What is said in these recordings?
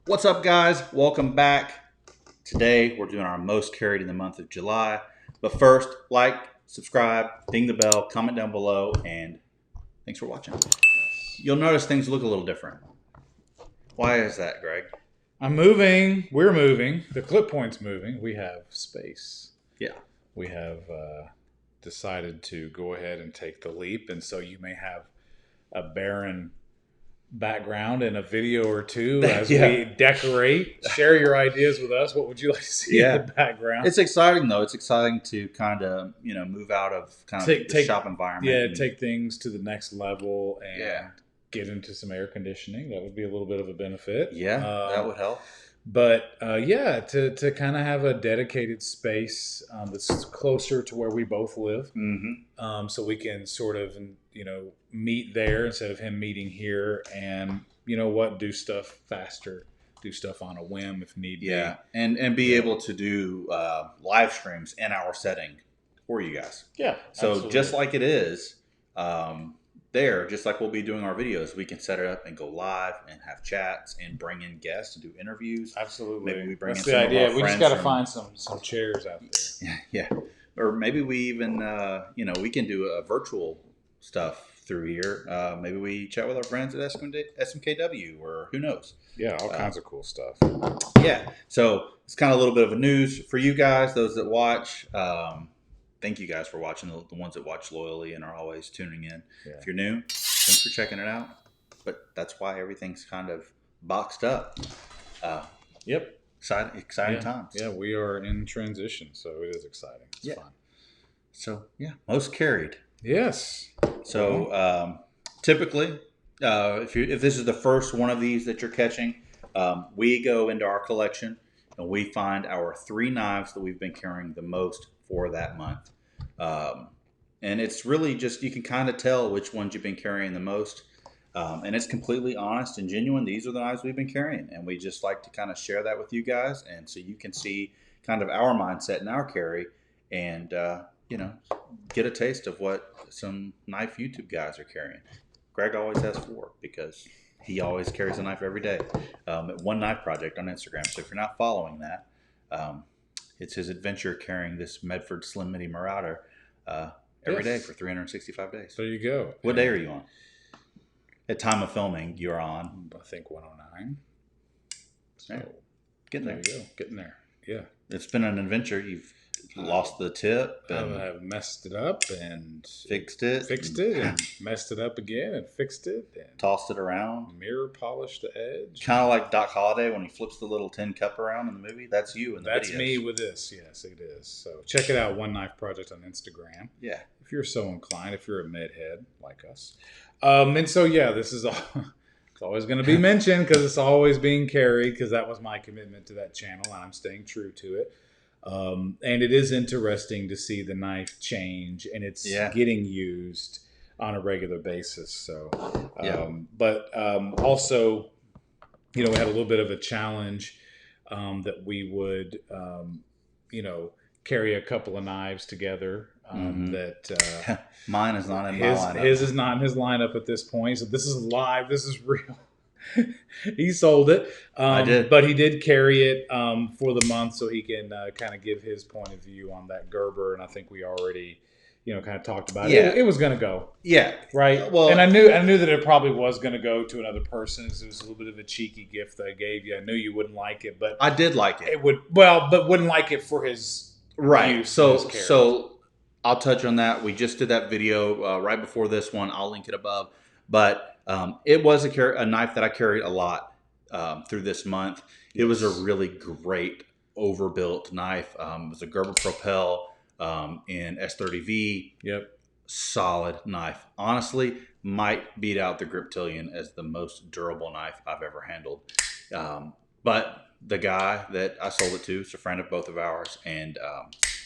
What's up, guys? Welcome back. Today, we're doing our most carried in the month of July. But first, like, subscribe, ding the bell, comment down below, and thanks for watching. You'll notice things look a little different. Why is that, Greg? I'm moving. We're moving. The clip point's moving. We have space. Yeah. We have decided to go ahead and take the leap. And so you may have a barren background and a video or two as we decorate. Share your ideas with us. What would you like to see in the background? It's exciting, though. It's exciting to kind of, move out of the shop environment. Yeah, take things to the next level and get into some air conditioning. That would be a little bit of a benefit. Yeah, that would help. But to kind of have a dedicated space that's closer to where we both live, so we can sort of meet there instead of him meeting here, and do stuff faster, do stuff on a whim if need be. Yeah, and be able to do live streams in our setting for you guys. Yeah, so absolutely. Just like it is. Just like we'll be doing our videos, we can set it up and go live and have chats and bring in guests and do interviews. Absolutely. Maybe we bring That's in the some idea. Of our we just friends got to find some chairs out there. Yeah. Or maybe we even, we can do a virtual stuff through here. Maybe we chat with our friends at SMKW, or who knows. Yeah, all kinds of cool stuff. Yeah. So it's kind of a little bit of a news for you guys, those that watch. Thank you guys for watching, the ones that watch loyally and are always tuning in. Yeah. If you're new, thanks for checking it out. But that's why everything's kind of boxed up. Yep. Exciting times. Yeah, we are in transition, so it is exciting. It's fun. So, most carried. Yes. So, typically, if this is the first one of these that you're catching, we go into our collection and we find our 3 knives that we've been carrying the most for that month. And it's really just, you can kind of tell which ones you've been carrying the most. And it's completely honest and genuine. These are the knives we've been carrying. And we just like to kind of share that with you guys. And so you can see kind of our mindset and our carry and, get a taste of what some knife YouTube guys are carrying. Greg always has 4 because he always carries a knife every day at One Knife Project on Instagram. So if you're not following that, it's his adventure carrying this Medford Slim Midi Marauder every day for 365 days. There you go. What day are you on? At time of filming, you're on, I think, 109. So getting there. There you go. Getting there. Yeah. It's been an adventure. You've lost the tip. I have messed it up and fixed it and messed it up again and fixed it and tossed it around. Mirror polished the edge. Kind of like Doc Holliday when he flips the little tin cup around in the movie. That's you in the That's videos. me with this. Yes, it is. So check it out, One Knife Project on Instagram. Yeah. If you're so inclined, if you're a medhead like us. And so, this is all. It's always going to be mentioned because it's always being carried, because that was my commitment to that channel and I'm staying true to it. And it is interesting to see the knife change, and it's getting used on a regular basis. So, but also, we had a little bit of a challenge that we would, carry a couple of knives together. That mine is not in my lineup. His is not in his lineup at this point. So this is live. This is real. He sold it. I did. But he did carry it for the month so he can kind of give his point of view on that Gerber. And I think we already, kind of talked about it. It was going to go. Yeah. Right. Well, and I knew that it probably was going to go to another person. It was a little bit of a cheeky gift that I gave you. I knew you wouldn't like it, but I did like it. But wouldn't like it for his use. So I'll touch on that. We just did that video right before this one. I'll link it above. But it was a knife that I carried a lot through this month. It was a really great overbuilt knife. It was a Gerber Propel in S30V. Yep. Solid knife. Honestly, might beat out the Griptilian as the most durable knife I've ever handled. But the guy that I sold it to is a friend of both of ours, and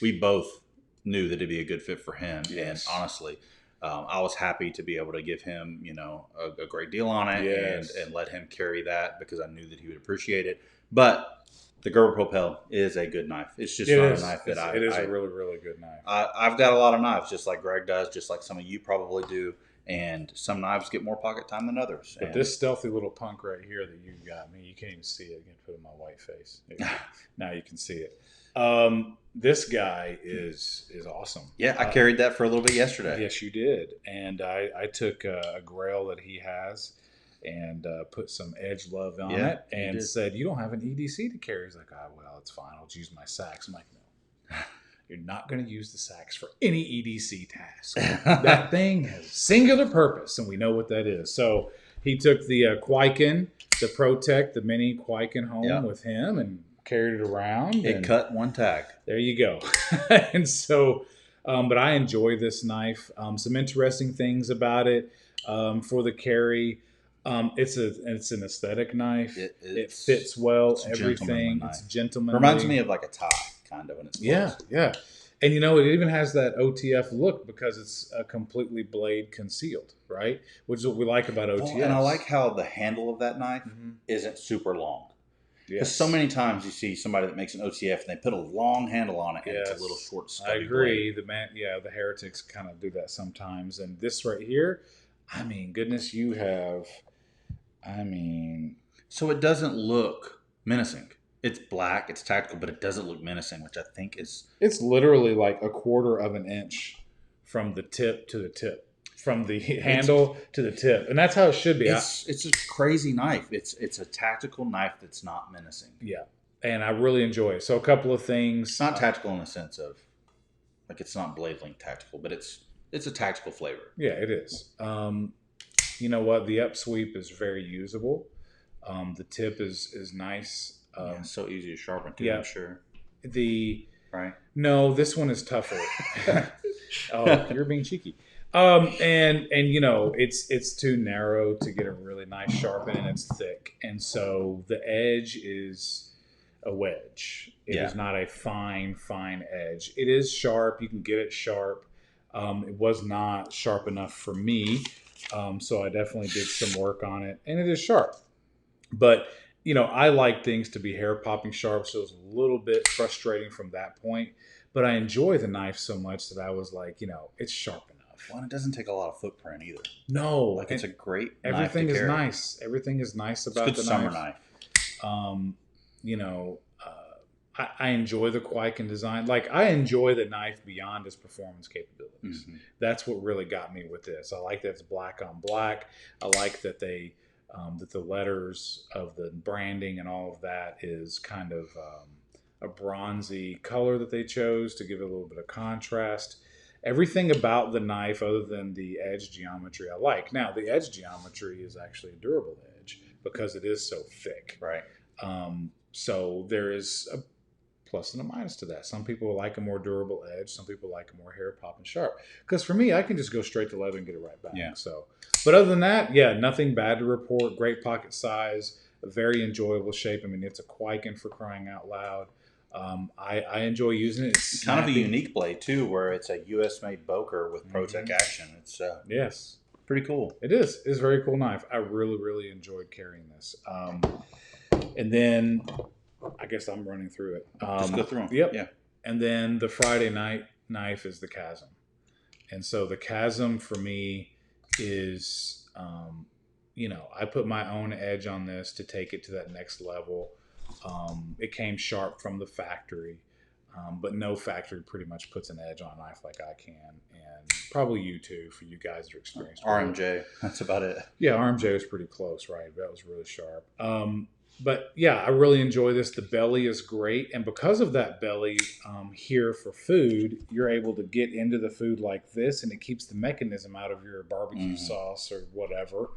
we both knew that it'd be a good fit for him. Yes. And honestly, I was happy to be able to give him, a great deal on it and let him carry that because I knew that he would appreciate it. But the Gerber Propel is a good knife. It's just not a knife It is a really, really good knife. I've got a lot of knives, just like Greg does, just like some of you probably do. and some knives get more pocket time than others. But And this stealthy little punk right here that you got me, you can't even see it. I can put it in my white face. Now you can see it. This guy is awesome. yeah, I carried that for a little bit yesterday. Yes, you did. And I took a grail that he has and put some edge love on it and said, "You don't have an EDC to carry." He's like, "Oh, well, it's fine. I'll just use my sacks." I'm like, "No, you're not going to use the sacks for any EDC task. That thing has a singular purpose, and we know what that is." So he took the Kwaiken, the ProTech, the mini Kwaiken home with him and carried it around. It cut one tag. There you go. And so, but I enjoy this knife. Some interesting things about it for the carry. It's an aesthetic knife. It fits well. Everything. It's gentlemanly. Reminds me of like a tie, kind of, when it's closed. Yeah. And it even has that OTF look because it's completely blade concealed, right? Which is what we like about OTF. Well, and I like how the handle of that knife isn't super long. Because so many times you see somebody that makes an OTF and they put a long handle on it and it's a little short, stubby I agree. blade. The heretics kind of do that sometimes. And this right here, I mean, goodness, you have, So it doesn't look menacing. It's black, it's tactical, but it doesn't look menacing, which I think is... It's literally like a quarter of an inch from the tip to the tip. From the handle to the tip. And that's how it should be. It's a crazy knife. It's a tactical knife that's not menacing. Yeah. And I really enjoy it. So a couple of things. It's not tactical in the sense of, like, it's not blade length tactical, but it's a tactical flavor. Yeah, it is. You know what? The upsweep is very usable. The tip is nice. It's so easy to sharpen too, I'm sure. Right? No, this one is tougher. Oh, you're being cheeky. And it's too narrow to get a really nice sharpen, and it's thick, and so the edge is a wedge. It is not a fine edge. It is sharp. You can get it sharp. It was not sharp enough for me, so I definitely did some work on it, and it is sharp. But I like things to be hair popping sharp, so it's a little bit frustrating from that point. But I enjoy the knife so much that I was like, it's sharp enough. Well, and it doesn't take a lot of footprint either. No, like it's a great knife everything to is carry. nice. Everything is nice about it's a good the summer knife. I enjoy the Kwaiken design. Like, I enjoy the knife beyond its performance capabilities. Mm-hmm. That's what really got me with this. I like that it's black on black. I like that that the letters of the branding and all of that is kind of a bronzy color that they chose to give it a little bit of contrast. Everything about the knife, other than the edge geometry, I like. Now, the edge geometry is actually a durable edge because it is so thick. Right. So there is a plus and a minus to that. Some people like a more durable edge. Some people like a more hair pop and sharp. Because for me, I can just go straight to leather and get it right back. Yeah. So, but other than that, nothing bad to report. Great pocket size, a very enjoyable shape. I mean, it's a Kwaiken for crying out loud. I enjoy using it. It's kind of a unique blade too, where it's a U.S. made Boker with ProTech action. It's pretty cool. It is. It's a very cool knife. I really enjoyed carrying this. And then I guess I'm running through it. Just go through them. Yep. Yeah. And then the Friday night knife is the Chasm. And so the Chasm for me is, I put my own edge on this to take it to that next level. It came sharp from the factory, but no factory pretty much puts an edge on a knife like I can, and probably you too, for you guys that are experienced. RMJ, that's about it. Yeah, RMJ was pretty close, right? That was really sharp. But yeah, I really enjoy this. The belly is great, and because of that belly here for food, you're able to get into the food like this, and it keeps the mechanism out of your barbecue sauce or whatever,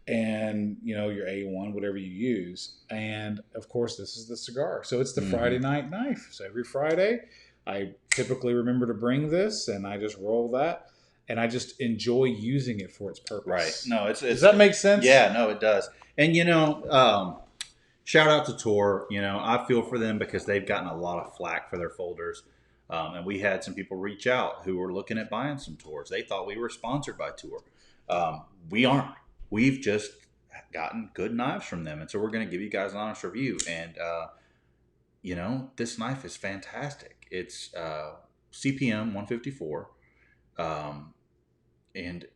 and your A1, whatever you use. And of course, this is the cigar, so it's the Friday night knife. So every Friday, I typically remember to bring this, and I just roll that, and I just enjoy using it for its purpose. Right? No, does that make sense? Yeah, no, it does. And shout out to Toor. I feel for them because they've gotten a lot of flack for their folders. And we had some people reach out who were looking at buying some Toors. They thought we were sponsored by Toor. We aren't. We've just gotten good knives from them. And so we're going to give you guys an honest review. And, this knife is fantastic. It's CPM 154. And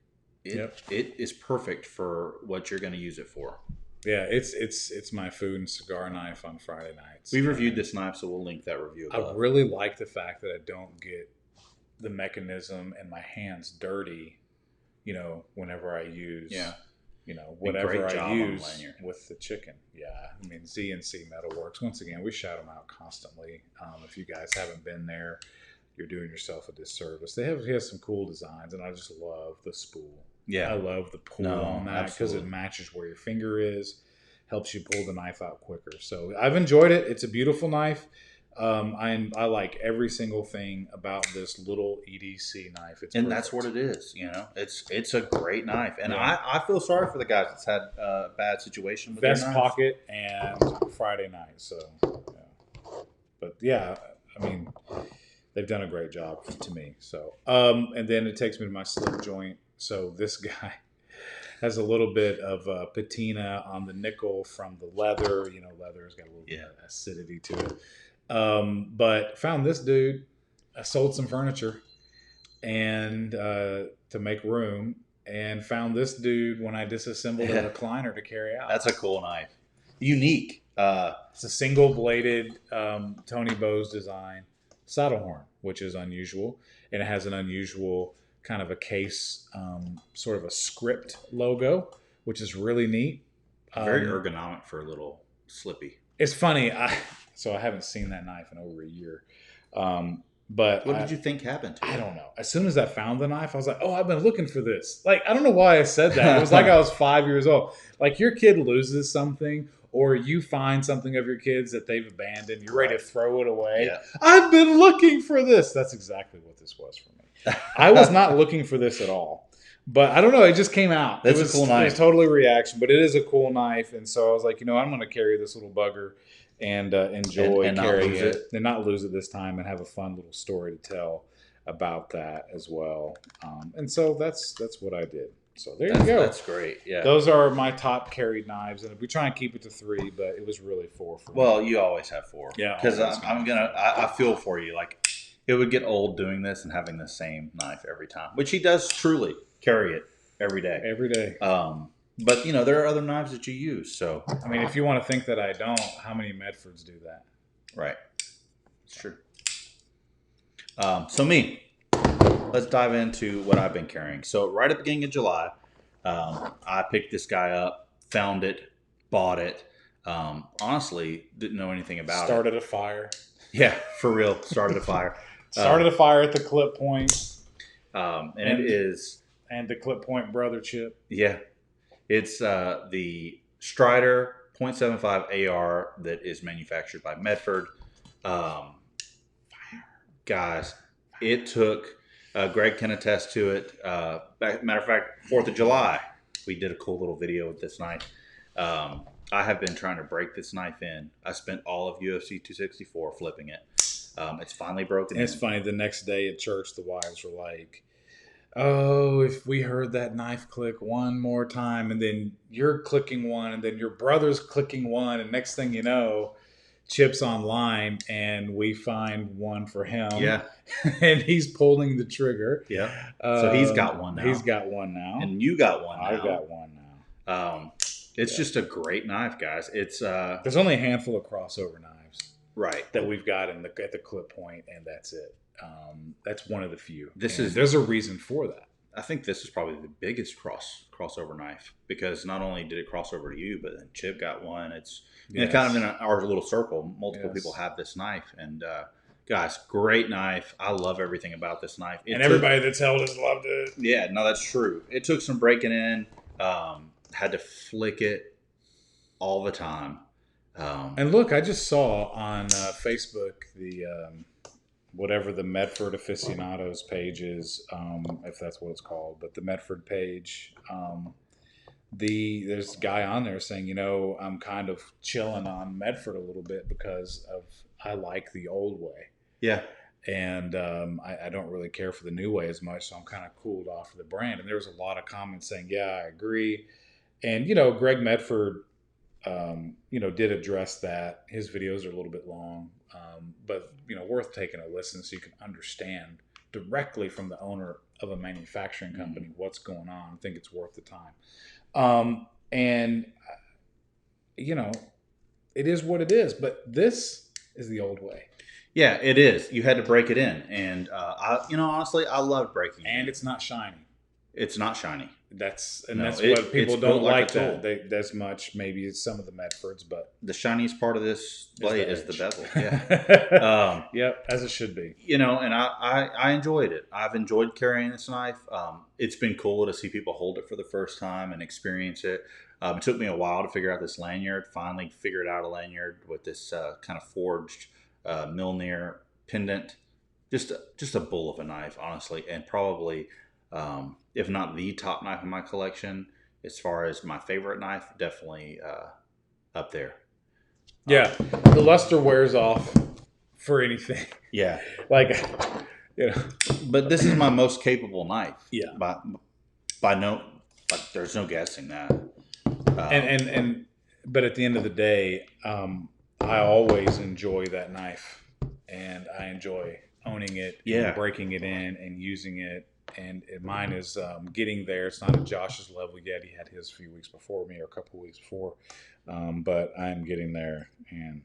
it is perfect for what you're going to use it for. Yeah, it's my food and cigar knife on Friday nights. We reviewed this knife, so we'll link that review above. I really like the fact that I don't get the mechanism and my hands dirty, whenever I use, whatever I use with the chicken. Yeah, I mean, ZNC Metalworks. Once again, we shout them out constantly. If you guys haven't been there, you're doing yourself a disservice. He has some cool designs, and I just love the spool. Yeah, I love the pull on that because it matches where your finger is, helps you pull the knife out quicker. So I've enjoyed it. It's a beautiful knife. I like every single thing about this little EDC knife. That's what it is. It's a great knife, and I feel sorry for the guys that's had a bad situation with Vest pocket and Friday night. So, but yeah, I mean, they've done a great job to me. So, and then it takes me to my slip joint. So this guy has a little bit of patina on the nickel from the leather. Leather's got a little bit of acidity to it. But found this dude. I sold some furniture and to make room, and found this dude when I disassembled a recliner to carry out. That's a cool knife. Unique. It's a single bladed Tony Bowes design Saddlehorn, which is unusual, and it has an unusual kind of a case, sort of a script logo, which is really neat. Very ergonomic for a little slippy. It's funny. So I haven't seen that knife in over a year. But what did you think happened to it? I don't know. As soon as I found the knife, I was like, oh, I've been looking for this. Like, I don't know why I said that. It was like I was 5 years old. Like, your kid loses something, or you find something of your kids that they've abandoned. You're ready to throw it away. Yeah. I've been looking for this. That's exactly what this was for me. I was not looking for this at all. But I don't know. It just came out. That's a cool knife. It was totally a reaction, but it is a cool knife. And so I was like, I'm going to carry this little bugger and enjoy carrying it and not lose it this time, and have a fun little story to tell about that as well. And so that's what I did. So there you go. That's great. Yeah, those are my top carried knives, and we try and keep it to 3, but it was really 4 for me. Well, you always have 4. Yeah, because I feel for you. Like, it would get old doing this and having the same knife every time, which he does truly carry it every day. Every day. But there are other knives that you use. So I mean, if you want to think that I don't, how many Medfords do that? Right. It's true. So let's dive into what I've been carrying. So right at the beginning of July, I picked this guy up, found it, bought it. Honestly, didn't know anything about it. Started a fire. Yeah, for real. Started a fire. Started a fire at the clip point. And it is... And the clip point brother chip. Yeah. It's the Strider .75 AR that is manufactured by Medford. Guys, it took... Greg can attest to it. Matter of fact, 4th of July, we did a cool little video with this knife. I have been trying to break this knife in. I spent all of UFC 264 flipping it. It's finally broken in. It's funny. The next day at church, the wives were like, oh, if we heard that knife click one more time, and then you're clicking one, and then your brother's clicking one, and next thing you know, Chip's online, and we find one for him. Yeah. And he's pulling the trigger. Yeah. So he's got one now. He's got one now. And you got one now. I've got one now. It's just a great knife, guys. It's there's only a handful of crossover knives, right, that we've got at the clip point, and that's it. That's one of the few. There's a reason for that. I think this is probably the biggest crossover knife, because not only did it cross over to you, but then Chip got one. It's kind of in our little circle. Multiple people have this knife, and guys, great knife. I love everything about this knife. Everybody that's held it loved it. Yeah, no, that's true. It took some breaking in. Had to flick it all the time. And look, I just saw on Facebook the whatever the Medford aficionados page is, if that's what it's called, but the Medford page. There's a guy on there saying, I'm kind of chilling on Medford a little bit because I like the old way. Yeah. And I don't really care for the new way as much, so I'm kind of cooled off of the brand. And there was a lot of comments saying, yeah, I agree. And, Greg Medford, did address that. His videos are a little bit long, but, worth taking a listen so you can understand directly from the owner of a manufacturing company what's going on. I think it's worth the time. And it is what it is. But this is the old way. Yeah, it is. You had to break it in, and honestly, I loved breaking it. And it's not shiny. It's not shiny. That's what people don't like that. That's much. Maybe it's some of the Medfords, but the shiniest part of this blade is the bevel. Yeah. Yep, as it should be. And I enjoyed it. I've enjoyed carrying this knife. It's been cool to see people hold it for the first time and experience it. It took me a while to figure out this lanyard. Finally figured out a lanyard with this kind of forged Milner pendant. Just a bull of a knife, honestly, and probably. If not the top knife in my collection, as far as my favorite knife, definitely up there. Yeah, the luster wears off for anything. Yeah, But this is my most capable knife. Yeah, there's no guessing that. But at the end of the day, I always enjoy that knife, and I enjoy owning it, and breaking it in, and using it. And mine is getting there. It's not at Josh's level yet. He had his a few weeks before me, or a couple of weeks before. But I'm getting there. And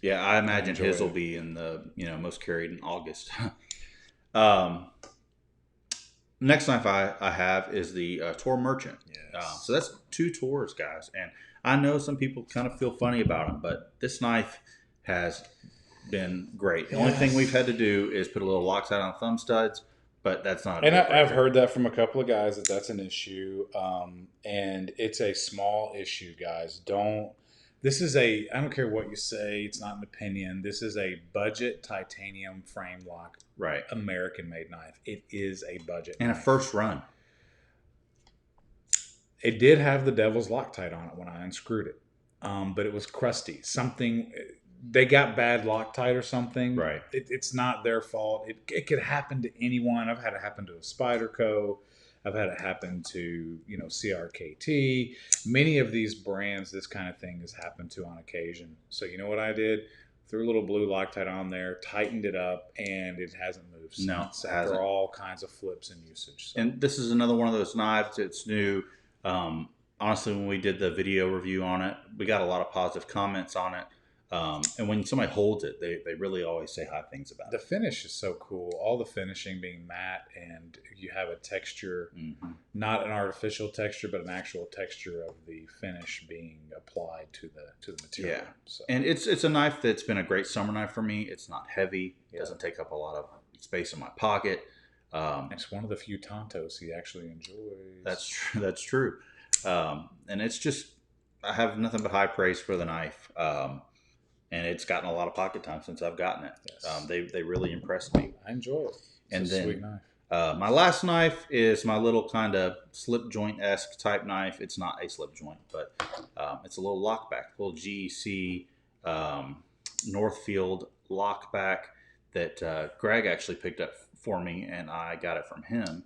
yeah, I imagine his will be in the most carried in August. Next knife I have is the Toor Merchant. Yes. So that's 2 Toors, guys. And I know some people kind of feel funny about them, but this knife has been great. The only thing we've had to do is put a little Loctite on thumb studs. But that's not. And I've heard that from a couple of guys that's an issue, and it's a small issue, guys. This is I don't care what you say. It's not an opinion. This is a budget titanium frame lock, right? American-made knife. It is a budget and knife. A first run. It did have the devil's Loctite on it when I unscrewed it, but it was crusty. They got bad Loctite or something. Right. It's not their fault. It could happen to anyone. I've had it happen to a Spyderco. I've had it happen to, CRKT. Many of these brands, this kind of thing has happened to on occasion. So you know what I did? Threw a little blue Loctite on there, tightened it up, and it hasn't moved since after all kinds of flips and usage. So. And this is another one of those knives. It's new. Honestly, when we did the video review on it, we got a lot of positive comments on it. And when somebody holds it, they really always say high things about it. The finish is so cool. All the finishing being matte, and you have a texture, not an artificial texture, but an actual texture of the finish being applied to the material. Yeah. So. And it's a knife that's been a great summer knife for me. It's not heavy. It doesn't take up a lot of space in my pocket. It's one of the few Tontos he actually enjoys. That's true. That's true. And it's just, I have nothing but high praise for the knife. And it's gotten a lot of pocket time since I've gotten it. Yes. They really impressed me. I enjoy it. It's a sweet knife. My last knife is my little kind of slip joint-esque type knife. It's not a slip joint, but it's a little lockback, a little GEC Northfield Lockback that Greg actually picked up for me, and I got it from him.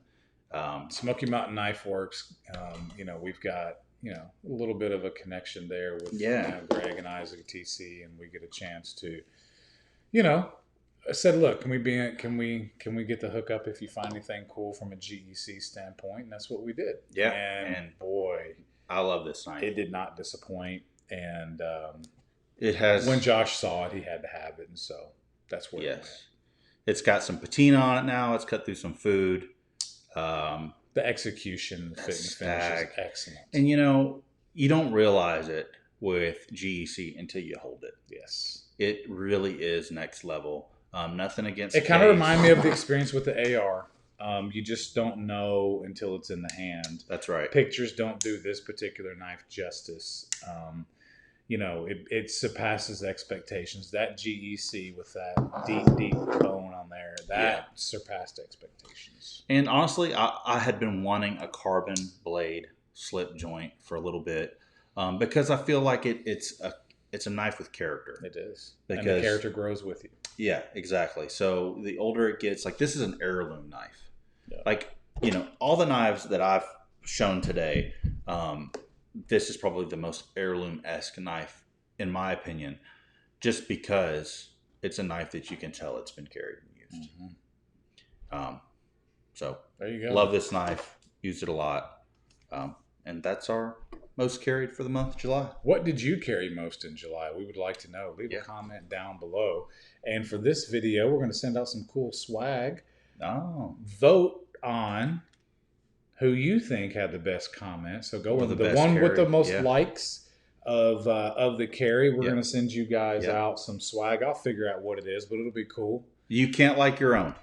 Smoky Mountain Knife Works. We've got a little bit of a connection there with Greg and Isaac at TC, and we get a chance to, I said, look, can we get the hookup if you find anything cool from a GEC standpoint? And that's what we did. Yeah, and boy, I love this knife. It did not disappoint, and it has. When Josh saw it, he had to have it, and so that's where. Yes, it's got some patina on it now. It's cut through some food. The execution, the fit and finish is excellent. And you don't realize it with GEC until you hold it. Yes. It really is next level. Nothing against it. Kind of reminds me of the experience with the AR. You just don't know until it's in the hand. That's right. Pictures don't do this particular knife justice. It surpasses expectations. That GEC with that deep bone on there, that surpassed expectations. And honestly, I had been wanting a carbon blade slip joint for a little bit because I feel like it's a knife with character. It is. Because, and the character grows with you. Yeah, exactly. So the older it gets, like this is an heirloom knife. Yeah. Like, all the knives that I've shown today, this is probably the most heirloom-esque knife, in my opinion, just because it's a knife that you can tell it's been carried and used. So There you go. love this knife. Used it a lot. And that's our most carried for the month of July. What did you carry most in July? We would like to know. Leave a comment down below. And for this video, we're going to send out some cool swag. Oh. Vote on who you think had the best comment. So go with the one carry. with the most likes of the carry. We're going to send you guys Yep. out some swag. I'll figure out what it is, but it'll be cool. You can't like your own.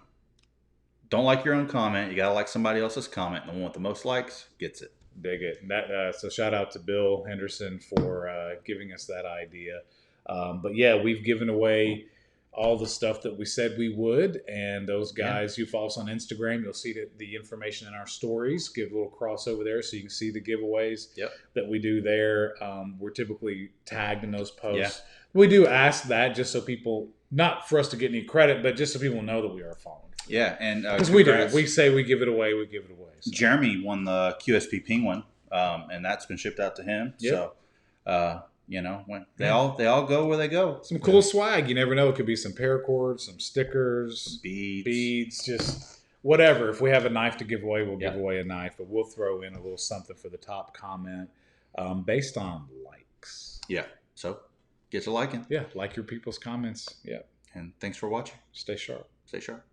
Don't like your own comment. You got to like somebody else's comment. The one with the most likes gets it. Dig it. That, so shout out to Bill Henderson for giving us that idea. But yeah, we've given away all the stuff that we said we would. And those guys who follow us on Instagram, you'll see the information in our stories. Give a little crossover there so you can see the giveaways that we do there. We're typically tagged in those posts. Yeah. We do ask that just so people, not for us to get any credit, but just so people know that we are following. Yeah, and because we do. We say we give it away, we give it away. So. Jeremy won the QSP Penguin, and that's been shipped out to him. Yep. So, you know, when they all go where they go. Some cool swag. You never know. It could be some paracords, some stickers, some beads, just whatever. If we have a knife to give away, we'll give away a knife. But we'll throw in a little something for the top comment based on likes. Yeah. So get to liking. Yeah, like your people's comments. Yeah. And thanks for watching. Stay sharp. Stay sharp.